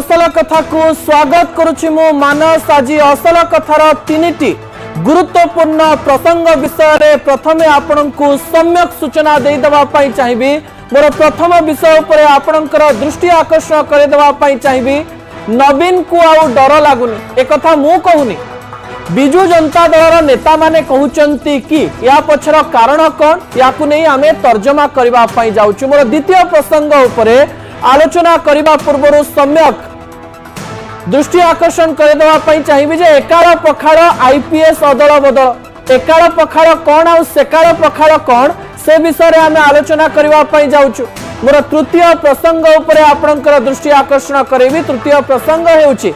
असल कथा को स्वागत करुछि मु मानस। आज असल कथार तीनिटी गुरुत्वपूर्ण प्रसंग विषय रे प्रथमे आपनकु सम्यक सूचना दे देबा पई चाहिबी। मोर प्रथम विषय उपरे आपनकर दृष्टि आकर्षण करे देबा पई चाहिबी। नवीन को आउ डर लागुनी ए कथा मु कहूनी, बिजु जनता दलर नेता माने कहउचंती कि या पछर कारण कोन, याकु नै आमे तर्जमा करबा पई जाउछु। मोर द्वितीय प्रसंग उपरे आलोचना करबा पूर्व सम्यक दृष्टि आकर्षण करदेवा चाहिए जे एकार पखाड़ आईपीएस अदल बदल, एकार पखाड़ कौन आ सेकार पखाड़ कौन से विषय आम आलोचना करबा जाउछु। मोर तृतीय प्रसंग उपरे आपनकर दृष्टि आकर्षण करेबी। तृतीय प्रसंग हेउची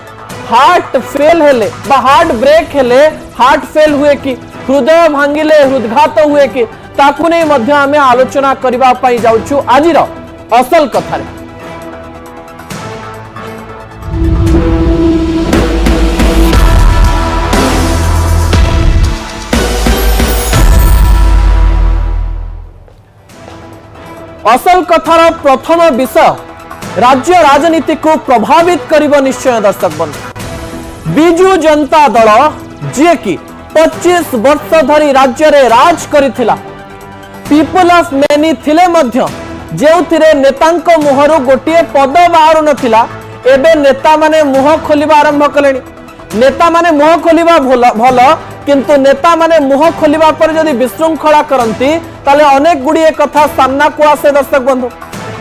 हार्ट फेल हेले बा हार्ट ब्रेक हेले हार्ट फेल हुए कि हृदय भांगिले हृदघात हुए कि ताकू नै मध्य आम आलोचना करबा जाउछु आजिर असल कथारे। असल कथार प्रथम विषय राज्य राजनीति को प्रभावित करिबो निश्चय। दर्शक बंधु, बिजु जनता दल जे कि 25 वर्ष धरी राज्य रे राज करिथिला, पीपल ऑफ मेनी थिले मध्य जेउथिरे नेतांक मुहरु गोटिए पद बाहरु नथिला, एबे नेता माने मुह खोलिबा आरंभ कलेनी। नेता माने मुह खोलिबा भल किंतु नेता माने मुह खोलिबा पर जदि विशृंखला करंती ताले अनेक गुड़िए कथा सामना को आसे। दर्शक बंधु,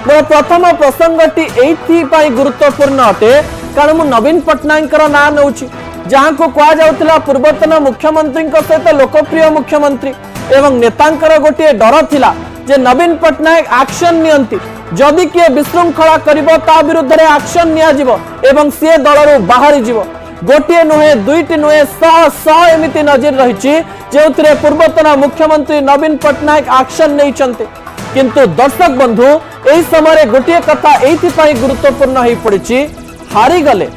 मोर प्रथम प्रसंगटी एथि पई गुरुत्वपूर्ण अटे कारण मु नवीन पटनायक ना नउछि, जहां को कहा जाउतिला पूर्वतन मुख्यमंत्री सहित लोकप्रिय मुख्यमंत्री एवं नेतांकर गोटे डर थिला जे नवीन पटनायक एक्शन नियंती, जदि किए विशृंखला करिवो ता विरुद्ध रे एक्शन निया जिवो एवं से दलरु बाहरी जिवो। गोटे नुहे दुईटी नुहे शह शह एमिति नजर रही जो पूर्वतन मुख्यमंत्री नवीन पटनायक एक्शन नहीं। किंतु दर्शक बंधु, एही समय गोटे कथा एइथिपाई गुरुत्वपूर्ण हो पड़ी, हारी गले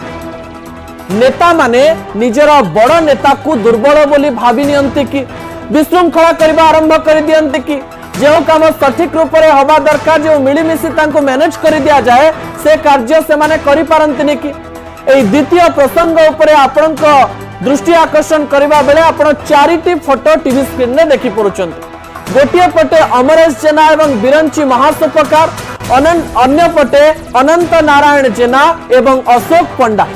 नेता माने निजर बड़ नेता को दुर्बल बोली भावी नियंती कि विशृंखला करबा आरंभ कर दियंती कि जो काम सठिक रूप से हवा दरकार जो मिलीमिशी तांको मैनेज कर दिया जाए से कार्य से माने करि पारंतिनी कि। एई द्वितीय प्रसंग उपरे आपनक दृष्टि आकर्षण करबा बेले आपण चारिटी फोटो टीवी स्क्रीन ने देखि परुचंती। गोटिए पटे अमरेश जेना एवं बिरंची महासुपकार, अन्य पटे अनंत नारायण जेना एवं अशोक पंडा।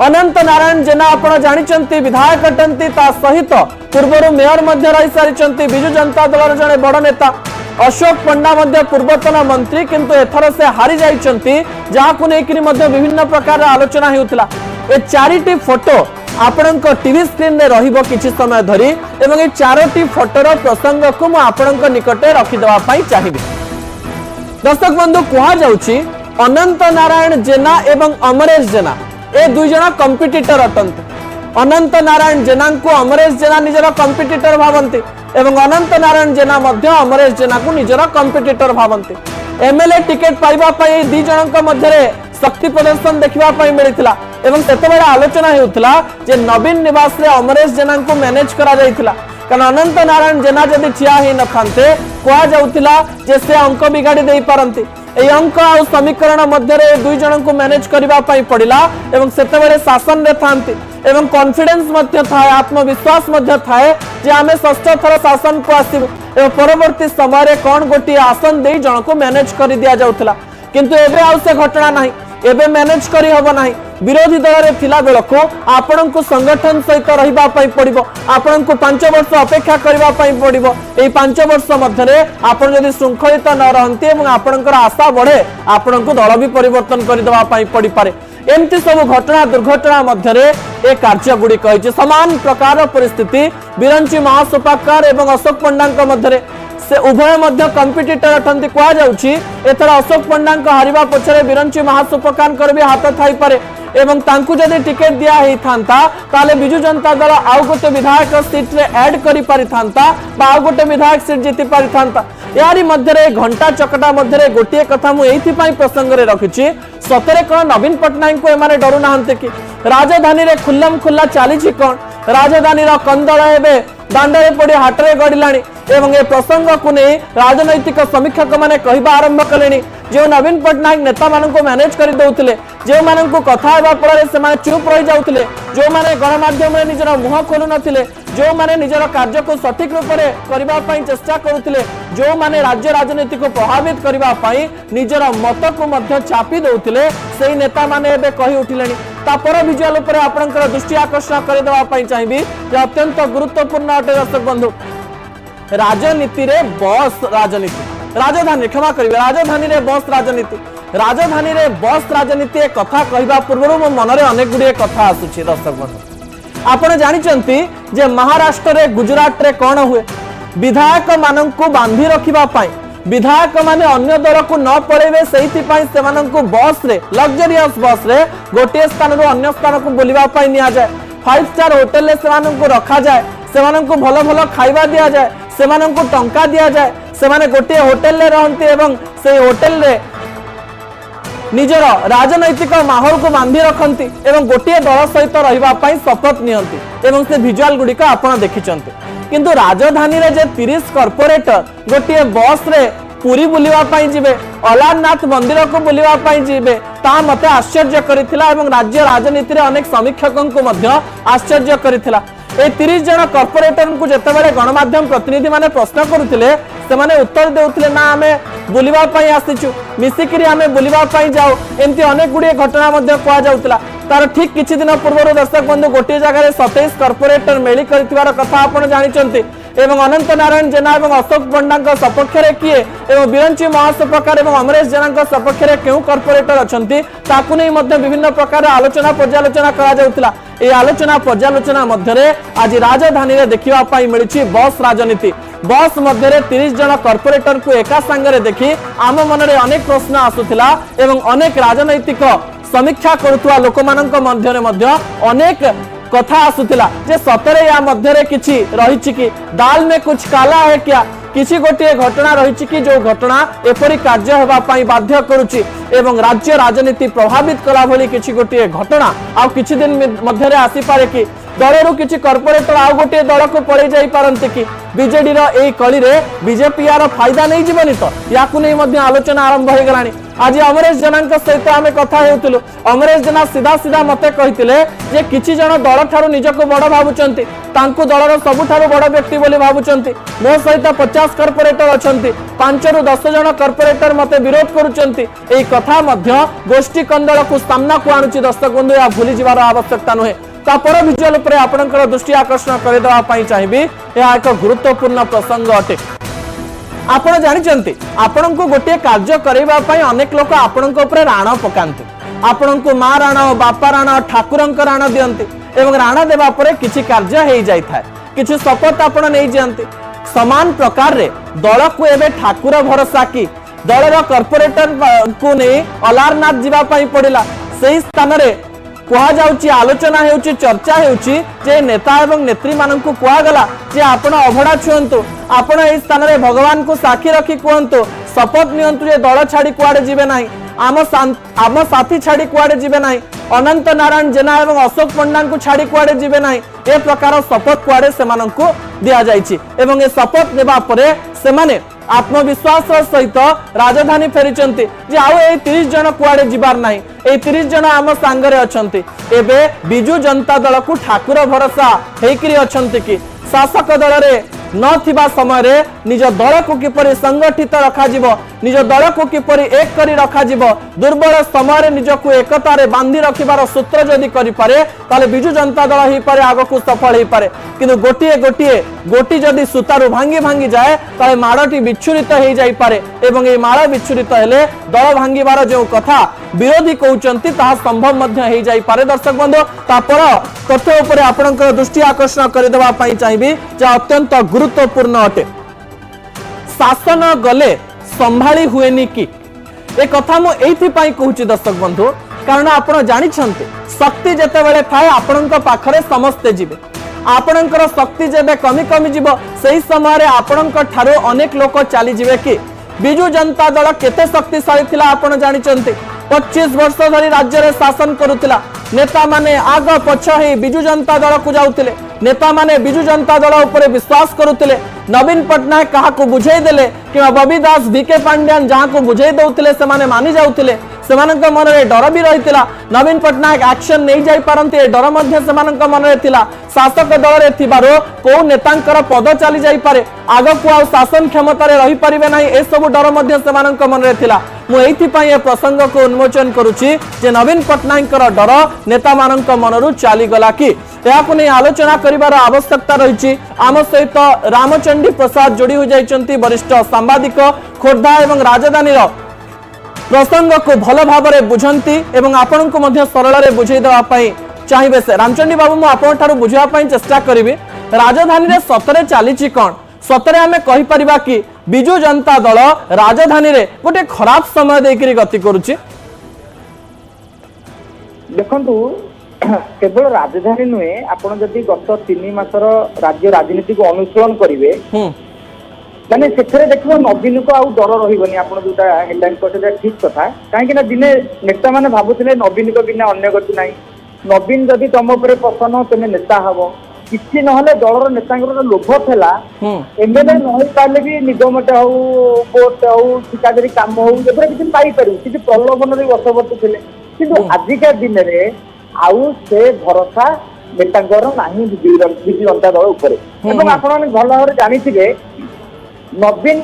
अनंत नारायण जेना आपण जानिचंती विधायक अटंती, ता सहित पूर्वर मेयर मध्य रही सारिचंती, बिजु जनता दलर जने बड़ नेता। अशोक पंडा मध्य पूर्वतन मंत्री किंतु एथर से हारी जाइचंती, जहां नेकिनी मध्य विभिन्न प्रकार आलोचना हेउतला। ए चारिटी फोटो आपणक टीवी स्क्रीन रे रहिबो किछि समय धरी एवं ए चारोटी फोटोर प्रसंग को मु आपणक निकटे रखि देबा पई चाहिबी। दर्शक बंधु, कहा जाउछि अनंत नारायण जेना एवं अमरेश जेना ए दुई जण कंपिटिटर अटंती। अनंत नारायण जेना को अमरेश जेना निजर कंपिटिटर भावंती एवं अनंत नारायण जेना मध्य अमरेश जेना को निजर कंपिटिटर भावंती। एमएलए टिकेट पाइबा पई दी जनक मध्य शक्ति प्रदर्शन देखिबा पई मिलिथिला एवं सेतबेले आलोचना हेउथिला जे नवीन निवास रे अमरेश जेना को मैनेज करा जाइथिला, कारण अनंत नारायण जेना जदि ठिया ही न थांते कहा जाउथिला जे से अंक बिगाड़ी देई पारंती। ए अंक आ समीकरण मध्य रे दुई जन को मैनेज करबा पई पड़िला एवं सेतबेले शासन रे थांती एवं कॉन्फिडेंस मध्य थाए, आत्मविश्वास मध्य थाए जे आमे षष्ठ थर शासन को आसीबु एवं परवर्ती समय रे कोन गोटी आसन देई जन को मैनेज कर दिया जाउथिला। किंतु एबे आउ से घटना नाही, एबे मैनेज करी हबो नाही। विरोधी दल रे थिला बेलको आपन को संगठन सहित रहिबा पई पड़िबो, आपन को 5 वर्ष अपेक्षा करबा पई पड़िबो। एई 5 वर्ष मध्य रे आपन जदि शृंखलित न रहंती एवं आपनकर आशा बढ़े आपन को दल भी परिवर्तन कर देबा पई पड़ी पारे। एमती सब घटना दुर्घटना मध्य रे ए कार्य गुडी कहिछि। समान प्रकार परिस्थिति बिरंची महासुपाकार एवं अशोक पंडा मध्य रे, से उभय मध्य कंपिटिटर अटंती। कहा जाउछि एथर अशोक पंडा हारिबा पछरे बिरंची महासुपकार भी हाथ थाई पारे एवं तांकु जदि टिकेट दिया ही थांता ताले बिजु जनता दल आउ गोटे विधायक सीट रे ऐड करि पारि थांता बा आउ गोटे विधायक सीट जीति पारि थांता। यारी मध्य रे घंटा चकटा मध्य रे गोटे कथा मु एथि पई प्रसंग रे रखिछि, सतरे कोन नवीन पटनायक को एमाने डरु नाहंते कि राजधानी रे खुल्लम खुल्ला चाली छि कोन। राजधानी रा कंदळ एबे दांडरे पड़ी हाटरे गड़िलाणी एवं ए प्रसंग को नहीं राजनैतिक समीक्षक माने कहबा आरंभ कलेनी जो नवीन पट्टनायक नेता मानक मैनेज कर दौले जो मान कथा होगा फल से चुप रही जाते जो मैंने गणमाध्यम निजर मुह खोलु नथिले जो माने निजर कार्य को सठिक रूप से करने चेष्टा करुले जो माने राज्य राजनीति को प्रभावित करने निजर मत को चापी दौले से नेता माने कही उठिले तापर विजुअल उपर आपनकर दृष्टि आकर्षण करदेवाई चाहिए अत्यंत गुरुत्वपूर्ण अटे दर्शक बंधु राजनीति रे बस राजनीति राजधानी क्षमा करेंगे राजधानी रे बस राजनीति राजधानी रे बस राजनीति कथा कहवा पूर्व मो मन में अनेक गुड़िए कथा आसुची दर्शक बंधु आपण जानते जे महाराष्ट्र रे गुजरात रे कौन हुए विधायक मान को बांधी रखा विधायक माने अन्य दल को न पड़े से बस रे लग्जरियस बस रे गोटे स्थान रू अन्य स्थान को बुलवाई नि जाए 5 स्टार होटेल से रखा जाए से भल भल खाइबा दिया जाए से टंका दिया जाए से गोटे होटेल रहते एवं से होटेल रे निजर राजनैतिक माहौल को बांधी रखती एवं गोटे दल सहित रही शपथ नियंती एवं से विजुअल गुड़िक आपण देखिचंती किंतु राजधानी रे जे 30 कॉर्पोरेटर गोटे बस रे पुरी बुलवाई जिबे अलारनाथ मंदिर को बुलवाई जिबे ता मते आश्चर्य करिथिला एवं राज्य राजनीति रे अनेक समीक्षकों को मध्य आश्चर्य करिथिला ए 30 जन कॉर्पोरेटर को जेतेबेले गणमाध्यम प्रतिनिधि माने प्रश्न करुथिले से माने उत्तर देउथिले ना आमे बुलिबा पई आसीचु मिसिकिरी आमे बुलिबा पई जाऊ एमती अनेक गुडी घटना मध्य कोआ जाउतला तार ठीक किछि दिन पूर्व दर्शक बंधु गोटे जगह 27 कॉर्पोरेटर मेली करथिबार कथा आपण जानिचंती एवं अनंत नारायण जेना एवं अशोक पंडा सपक्ष रे किए एवं बिरंची महास प्रकार एवं अमरेश जेना सपक्ष रे केउ कॉर्पोरेटर अछंती ताकु नै मध्य विभिन्न प्रकार आलोचना पर्यालोचना करा जाउतला ए आलोचना पर्यालोचना मध्य आज राजधानी रे देखिबा पई मिलिछि बस राजनीति बस मध्य 30 जन कॉर्पोरेटर को एका संगे देखी आम मन में अनेक प्रश्न आसुथिला एवं अनेक राजनैतिक समीक्षा करुवा लोक मानक मध्य अनेक कथा आसुथिला जे सतरे या मध्य किछि रहिछि कि दाल में कुछ काला है क्या किसी गोटे घटना रही कि जो घटना एपरी कार्य होगा बाध्य करुच्ची एवं राज्य राजनीति प्रभावित कला भली किसी गोटे घटना आ किछि दिन मध्य आसीपारे कि दलरू किछि कॉर्पोरेटर आउ गोटे दल को पड़े जाई पारंती कि बीजेडी रो एई कली रे बीजेपी यार फायदा नहीं जीवनी तो याकु नहीं मध्य आलोचना आरंभ हो गलानी आज अमरेश जेना सहित आम कथा हेउतिलु अमरेश जेना सीधा सीधा मते कहितिले जे किछि जन दल ठारू निजको बड़ भाबुचंती तांकु दलर सबुठारू बड़ व्यक्ति बोली भाबुचंती मो सहित 50 कॉर्पोरेटर अछंती 5 ରୁ 10 जन कॉर्पोरेटर मते विरोध करूचंती एई कथा मध्य गोष्ठी कंदल को सामना को आणुची दर्शक बंधु या भूली जिवार आवश्यकता नहे तापर विजुअल उपरे आपनकर दृष्टि आकर्षण करे देबा पई चाहिबी या एक गुरुत्वपूर्ण प्रसंग अटे आपण जानिचंती आपण को गोटे कार्य करबा पई अनेक लोक आपण को ऊपर राण पकांती आपण को मां राण बापा राण ठाकुरंक राण दियंती एवं राण देबा परे किछि कार्य हेई जाय थाए किछि शपथ आपण नै जानती समान प्रकार रे दल को एबे ठाकुर भरोसा की दलर कॉर्पोरेटर को नै अलारनाथ जीवा पई पड़िला सेही स्थान रे कुहा जाउची आलोचना हेउची चर्चा हेउची जे नेता एवं नेत्री माननकु कुहा गला जे आपण अभडा छुअंतु आपण एई स्थान रे भगवान को साक्षी रखी कहंतु शपथ नियंतु जे दल छाड़ी कुआडे जीवे नाही आम साथी छाड़ी कुआडे जीवे नाही अनंत नारायण जेना एवं अशोक पंडा को छाड़ी कुआडे जीवे नाही ए प्रकार शपथ कुआडे सेमाननकु दिया जायछि एवं ए शपथ नेबा परे सेमाने आत्मविश्वास सहित राजधानी फेरिचंती जे आउ ए 30 जन कुआडे जीवार नाही ए 30 जन आम सांगरे अछंती एबे बिजू जनता दल को ठाकुर भरोसा हेकरी अछंती कि शासक दल रे नथिबा समय रे निज दल को किपरि संगठित रखा जिवो निज दल को किपरि एक करी रखा जिवो दुर्बल समय रे निज को एकता रे बांधी रखिबार सूत्र जदि करि पारे ताले बिजू जनता दल ही पारे आगो को सफल ही पारे किंतु गोटी जदि सुतारु भांगी भांगी जाए ताले माड़टी विच्छुरित हो जाई पारे एवं ए माड़ विच्छुरित हेले दल भांगीबार जो कथा विरोधी कहउचंती ताहा संभव मध्य हो जाई पारे दर्शक बंधु तापर तथ्य उपरे आपनकर दृष्टि आकर्षण कर देबा पई चाहिबी जे अत्यंत गुरुत्वपूर्ण अटे शासन गले संभाली हुएनी कि ए कथा मु एथि पई कहूची दर्शक बंधु कारण आपण जानिछंती शक्ति जते बेले थाए आपनक पाखरे समस्ते जिवे आपनकर शक्ति जेबे कमी कमी जीवो सही समय रे आपनक ठारो अनेक लोक चली जिवे कि बिजू जनता दल केते शक्तिशाली थिला आपण जानिछंती 25 वर्ष धरी राज्य रे शासन करुतिला नेता माने आग पछ ही बिजु जनता दल को जाउतिले नेता माने बिजु जनता दल ऊपर विश्वास करुतिले नवीन पट्टनायक कहा को बुझाई देले कि बबी दास बीके पांड्यान जहां को बुझाई दउतिले से माने मानि जाउतिले सेमानक मन रे डर भी रहितिला नवीन पट्टनायक एक्शन नहीं जाई पारंती डर मध्य सेमानक मन रे थिला शासक दल रे थिबारो को नेतांकर पद चली जाई पारे आगो को आ शासन क्षमता रे रही परिबे नाही ए सब डर मध्य सेमानक मन रे थिला मु एथि पई ए प्रसंग को उन्मोचन करूची जे नवीन पट्टनायकर डर नेता मानक मनरु चाली गला कि याकु नै आलोचना करिवार आवश्यकता रहिछि आम सहित रामचंडी प्रसाद जोड़ी हो जाइछंती वरिष्ठ सांबादिक खोर्धा एवं राजधानी प्रसंग को भल भाव में बुझंती एवं आपण को मध्य सरल रे बुझाई देवा पई चाहिए से रामचंडी बाबू मु आपण ठारू बुझावा पई चेष्टा करिवि राजधानी रे सतरे चालीची कोन सतरे हमें कहि परिबा कि बिजु जनता दल राजधानी रे गोटे खराब समय देकरी गति करूची देखंतु केवल राजधानी नुहे आपण जदि गत 3 मासर राज्य राजनीति को अनुसरण करिवे माने सेथरे देखिबो नवीन को आउ डर रहिबनी आपण जोटा हेडलाइन करते ठीक कथा काहे कि ना दिने नेता माने भाबुथिले नवीन को बिना अन्य गति नाही नवीन जदि तम ऊपर पसंद तमे नेता हबो किछि नहले दलर नेतांकर लोभ थेला एमएलए नहै पाले भी निगमटे हो बोर्ड हो ठिकादारी काम हो जेबरे किछि पाई पारु किछि प्रलोभन रे बसवर्ती थिले किंतु आजिका दिन रे आउ से भरोसा नेतांकर नाही बिजु जनता दल ऊपर एवं आपण माने भल भाବରେ जानिथिबे नवीन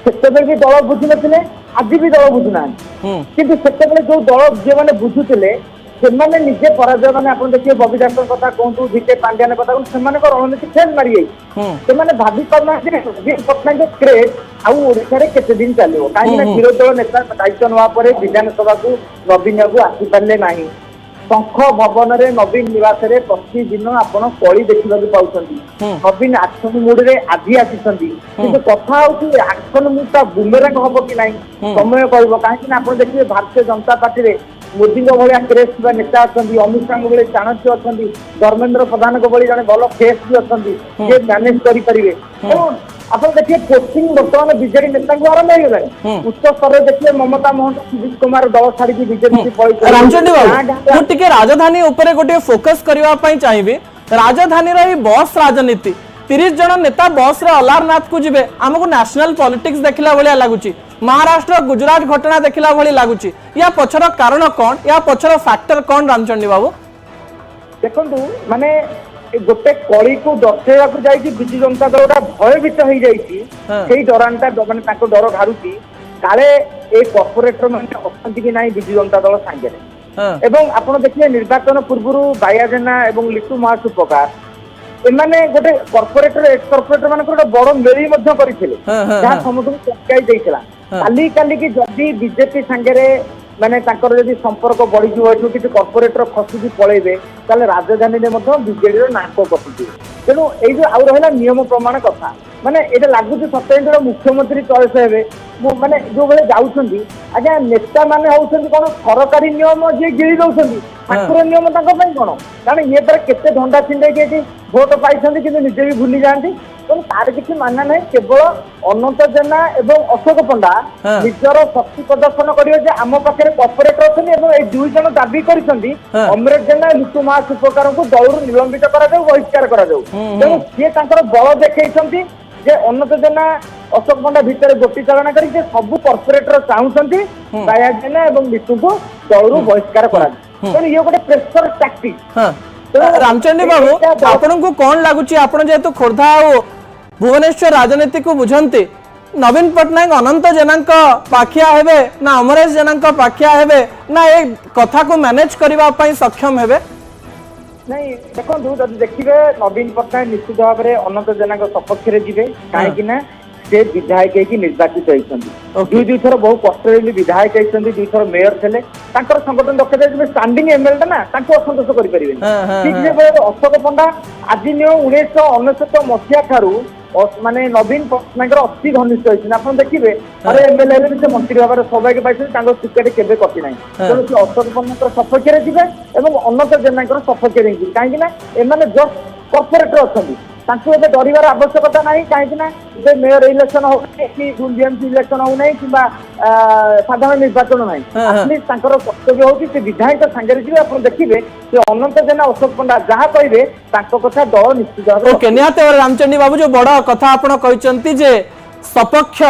सेतेबेले भी दल बुझी नथिले आज भी दल बुझुना किंतु सेतेबेले जो दल जे माने बुझुथिले सेमाने निजे पराजय माने आपण देखिए बबी दास कथा कहतु जीके पांड्यान कथा कहतु सेमाने को रणनीति फेल मारी जाई सेमाने भाबी करना जे नवीन पट्टनायक क्रेज आउ ओडिसा रे केते दिन चलियो काहे ना विरोधी दल नेता दायित्व नवा परे विधानसभा को नवीन को आसी पारले नाही शंख भवन रे नवीन निवास रे प्रतिदिन आपण कଳି देखिबाकू पाउछंती नवीन एक्शन मूड रे आधी आसीछंती किंतु कथा होची एक्शन मूड ता बुमेरांग हबो कि नाही समय कहबो काहे कि आपण देखिबे भारतीय जनता पार्टी रे मोदी को भलिया क्रेस बा नेता अछंती अमित शाह भले चाणक्य अछंती धर्मेंद्र प्रधान को भली जने भलो फेस भी अछंती जे मैनेज करि परिबे आपण देखिए कोचिंग वर्तमान बीजेडी नेता को आरंभ हो गलानी उच्च स्तर देखिए ममता महंत सुजीत कुमार दल छाड़ी बीजेडी पळी रामचंडी बाबू मु टिके राजधानी ऊपर गोटे फोकस करबा पई चाहिबे राजधानी रे बस राजनीति 30 जन नेता बस रे अलारनाथ को जिबे हमको नेशनल पॉलिटिक्स देखला भलिया लागुची महाराष्ट्र गुजरात घटना देखला भली लागुची या पछर कारण कोन या पछर फैक्टर कोन रामचंडी बाबू देखंतु माने गोटे कड़ी को दर्शेवा को जाई बिजु जनता दल भयभीत हो जाई डरानटा माने ताको डर घारुची काले ए कॉर्पोरेटर माने अछंती कि नाही बिजु जनता दल सांगे एवं आपण देखिए निर्वाचन पूर्व बाया जेना एवं लिटू महासुपकार एमाने गोटे कॉर्पोरेटर एक्स कॉर्पोरेटर मान गोटे बड़ मेली मध्य करथिले जहा समुद्र चकाई देइतला काली काली कि जदी बीजेपी सांगे माने ताकर जदी संपर्क बढ़ी जिवो एठु कि कॉर्पोरेटर खसुकी पळेबे ताले राजधानी रे मध्य बीजेडी रो नाको कटुची तेनु एई जो आउ रहला नियम प्रमाण कथा माने एटा लागुची सत्येंद्र मुख्यमंत्री चॉइस हेबे माने जो बेले जाउछंदी आज्ञा नेता माने होउछंदी कोन सरकारी नियम जे गिरी दउछंदी ठाकुर नियम ताको पई कोन कारण ये पर केते ढंडा छिंडे के भोट पाइछंदी कि निजे भी भूली जांती तो तार किसी मानना नहीं केवल अनंत जेना एवं अशोक पंडा निजर शक्ति प्रदर्शन करियो जे आम पाखे कॉर्पोरेटर अछन एवं ए दुई जन दाबी करिसंदी अमृत जेना लिटू महासुपकार को दलरू निलंबित करा जाऊ बहिष्कार करा जाऊ तेणु सी तांकर बल देखैछंती जे अनंत जेना अशोक पंडा भितर गोटी चालना करी जे सब कॉर्पोरेटर चाहुछंती बाया जेना एवं लिटू को दलरू बहिष्कार करा जाऊ तेणु ये गोटे प्रेशर टैक्टिक रामचंडी बाबू आपण को कौन लागुची आपण जेतु खोर्धा भुवनेश्वर राजनीति को बुझंती नवीन पट्टनायक अनंत जेनांक पाखिया हेबे ना अमरेश जेनांक पाखिया हेबे ना ए कथा को मैनेज करबा पई सक्षम हेबे नहीं देखो जब देखिए नवीन पट्टनायक निश्चित भाव में अनंत जेनांक सपक्ष रे जिवे काहे कि ना से विधायक की निर्वाचित होइछंती दुई थर बहु कष्ट रे विधायक होइछंती दुई थर मेयर थले तांकर संगठन दक्ष जे स्टैंडिंग एमएलए ना तांको असंतोष करि परिबे ठीक जे अशोक पंडा आज नियो 1999 मसिया ठारू माने नवीन पट्टनायक अति घनिष्ठ होइछन आपण देखिबे अरे एमएलए रे से मंत्री भाବରେ सौभाग्य पाइछन तांको टिकट केबे कटि नाही तेणु से अशोक पंडाकर सपक्ष रे जिवे एवं अनंत जेनांकर सपक्ष रे जिवे काहे कि ना एमाने जस्ट कॉर्पोरेटर अछंती ତାଙ୍କୁ ଏବେ ଡରିବାର ଆବଶ୍ୟକତା ନାହିଁ, କାହିଁକି ନା ଏବେ ମେୟର ଇଲେକ୍ସନ ହଉନାହିଁ କି ବିଏମସି ଇଲେକ୍ସନ ହଉନାହିଁ କିମ୍ବା ସାଧାରଣ ନିର୍ବାଚନ ନାହିଁ। ଆଟଲିଷ୍ଟ ତାଙ୍କର କର୍ତ୍ତବ୍ୟ ହଉଛି ସେ ବିଧାୟକ ସାଙ୍ଗରେ ଯିବେ। ଆପଣ ଦେଖିବେ ସେ ଅନନ୍ତ ଜେନା, ଅଶୋକ ପଣ୍ଡା ଯାହା କହିବେ ତାଙ୍କ କଥା ଦଳ ନିଶ୍ଚିତ ଭାବେ ओके निहाते भाବରେ रामचंडी बाबू जो बड़ कथा आपण कहचंती जे सपक्ष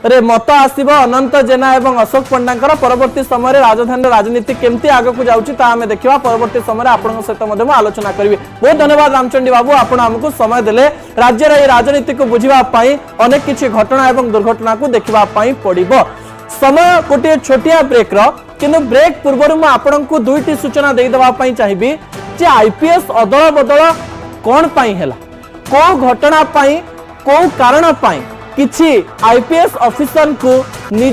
रे मत आसीबो अनंत जेना एवं अशोक पंडांकर परवर्ती समय राजधानी राजनीति केमती आगक जाउची ता हमें देखिबा परवर्ती समय आपण सहित मधे आलोचना करिवे। बहुत धन्यवाद रामचंडी बाबू, आपण हमकु समय देले राज्य रे राजनीति को बुझिबा पई अनेक किछि घटना एवं दुर्घटना को देखिबा पई पड़िबो। समय गोटे छोटिया ब्रेक रो, किंतु ब्रेक पूर्व मु आपनकु दुईटी सूचना देई दबा पई चाहिबी जे आईपीएस अदल बदल कोन पई हैला, को घटना पई, को कारण पई किछि आईपीएस ऑफिसर को निज